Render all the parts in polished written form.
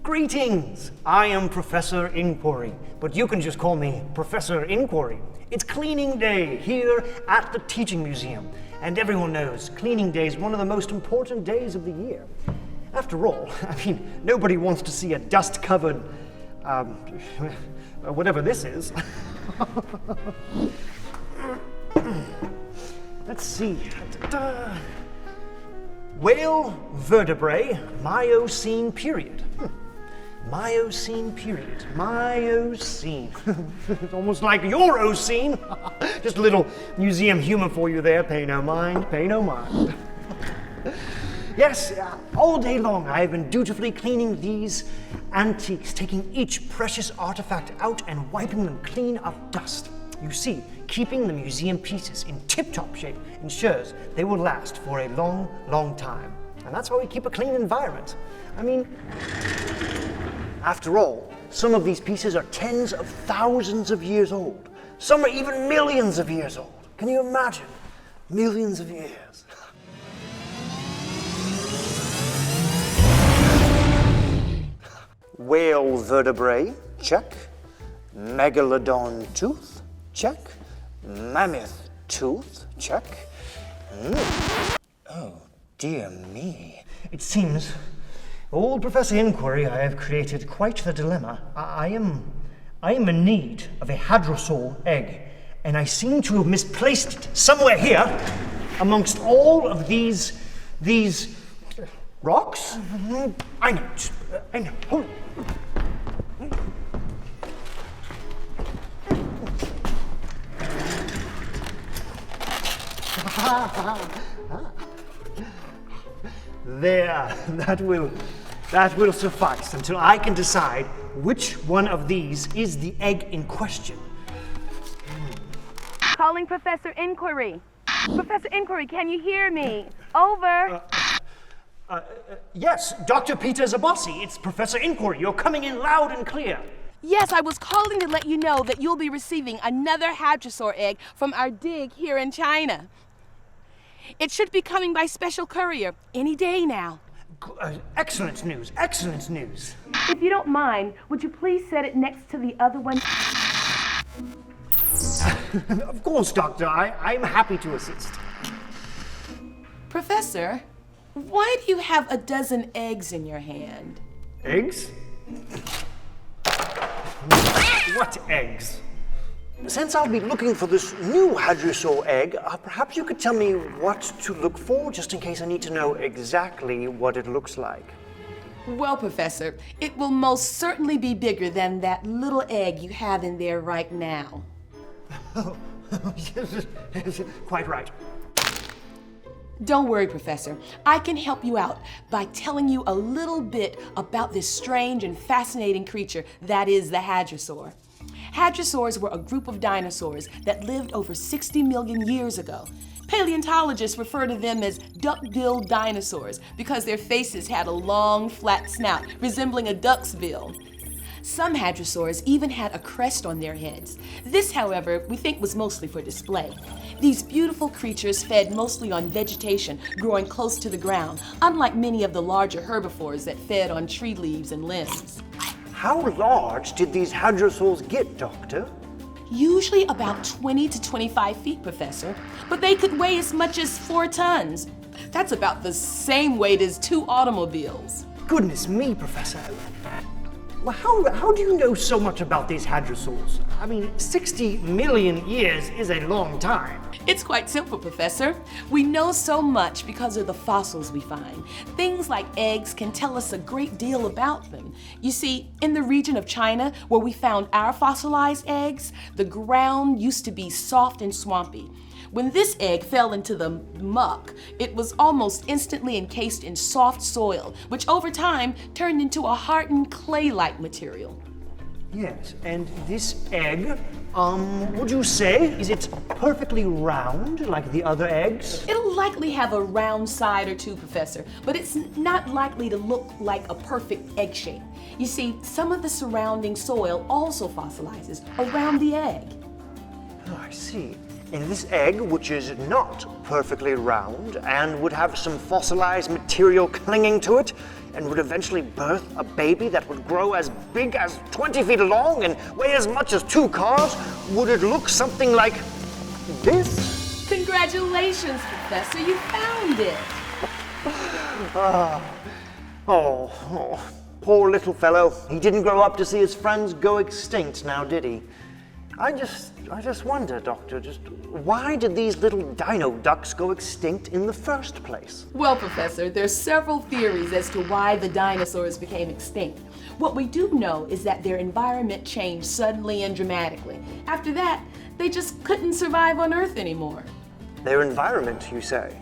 Greetings! I am Professor Inquiry, but you can just call me Professor Inquiry. It's cleaning day here at the Teaching Museum, and everyone knows cleaning day is one of the most important days of the year. After all, nobody wants to see a dust-covered, whatever this is. Let's see. Whale vertebrae, Miocene period. Miocene period. Miocene. It's almost like your Ocene. Just a little museum humor for you there. Pay no mind, pay no mind. Yes, all day long I have been dutifully cleaning these antiques, taking each precious artifact out and wiping them clean of dust. You see, keeping the museum pieces in tip-top shape ensures they will last for a long, long time. And that's why we keep a clean environment. After all, some of these pieces are tens of thousands of years old. Some are even millions of years old. Can you imagine? Millions of years. Whale vertebrae, check. Megalodon tooth, check. Mammoth tooth, check. Oh, dear me. It seems, old Professor Inquiry, I have created quite the dilemma. I am in need of a hadrosaur egg, and I seem to have misplaced it somewhere here amongst all of these rocks. I know. Hold on. There, that will suffice until I can decide which one of these is the egg in question. Calling Professor Inquiry. Professor Inquiry, can you hear me? Over. Yes, Dr. Peter Zabossi, it's Professor Inquiry. You're coming in loud and clear. Yes, I was calling to let you know that you'll be receiving another hadrosaur egg from our dig here in China. It should be coming by special courier any day now. Excellent news, excellent news. If you don't mind, would you please set it next to the other one? Of course, Doctor. I'm happy to assist. Professor, why do you have a dozen eggs in your hand? Eggs? What eggs? Since I'll be looking for this new hadrosaur egg, perhaps you could tell me what to look for, just in case I need to know exactly what it looks like. Well, Professor, it will most certainly be bigger than that little egg you have in there right now. Oh, quite right. Don't worry, Professor. I can help you out by telling you a little bit about this strange and fascinating creature that is the hadrosaur. Hadrosaurs were a group of dinosaurs that lived over 60 million years ago. Paleontologists refer to them as duck-billed dinosaurs because their faces had a long, flat snout resembling a duck's bill. Some hadrosaurs even had a crest on their heads. This, however, we think was mostly for display. These beautiful creatures fed mostly on vegetation growing close to the ground, unlike many of the larger herbivores that fed on tree leaves and limbs. How large did these hadrosaurs get, Doctor? Usually about 20 to 25 feet, Professor, but they could weigh as much as 4 tons. That's about the same weight as 2 automobiles. Goodness me, Professor. Well, how do you know so much about these hadrosaurs? 60 million years is a long time. It's quite simple, Professor. We know so much because of the fossils we find. Things like eggs can tell us a great deal about them. You see, in the region of China where we found our fossilized eggs, the ground used to be soft and swampy. When this egg fell into the muck, it was almost instantly encased in soft soil, which over time turned into a hardened clay-like material. Yes, and this egg, would you say, is it perfectly round like the other eggs? It'll likely have a round side or two, Professor, but it's not likely to look like a perfect egg shape. You see, some of the surrounding soil also fossilizes around the egg. Oh, I see. And this egg, which is not perfectly round and would have some fossilized material clinging to it, and would eventually birth a baby that would grow as big as 20 feet long and weigh as much as 2 cars, would it look something like this? Congratulations, Professor, you found it. Oh, poor little fellow. He didn't grow up to see his friends go extinct now, did he? I just wonder, Doctor, just why did these little dino ducks go extinct in the first place? Well, Professor, there's several theories as to why the dinosaurs became extinct. What we do know is that their environment changed suddenly and dramatically. After that, they just couldn't survive on Earth anymore. Their environment, you say?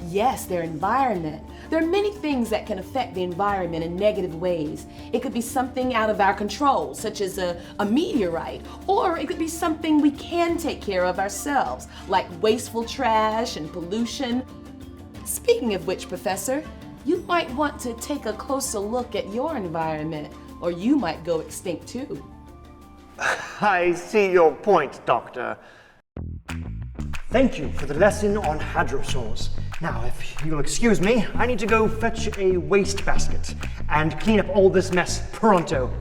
Yes, their environment. There are many things that can affect the environment in negative ways. It could be something out of our control, such as a meteorite, or it could be something we can take care of ourselves, like wasteful trash and pollution. Speaking of which, Professor, you might want to take a closer look at your environment, or you might go extinct too. I see your point, Doctor. Thank you for the lesson on hadrosaurs. Now, if you'll excuse me, I need to go fetch a waste basket and clean up all this mess pronto.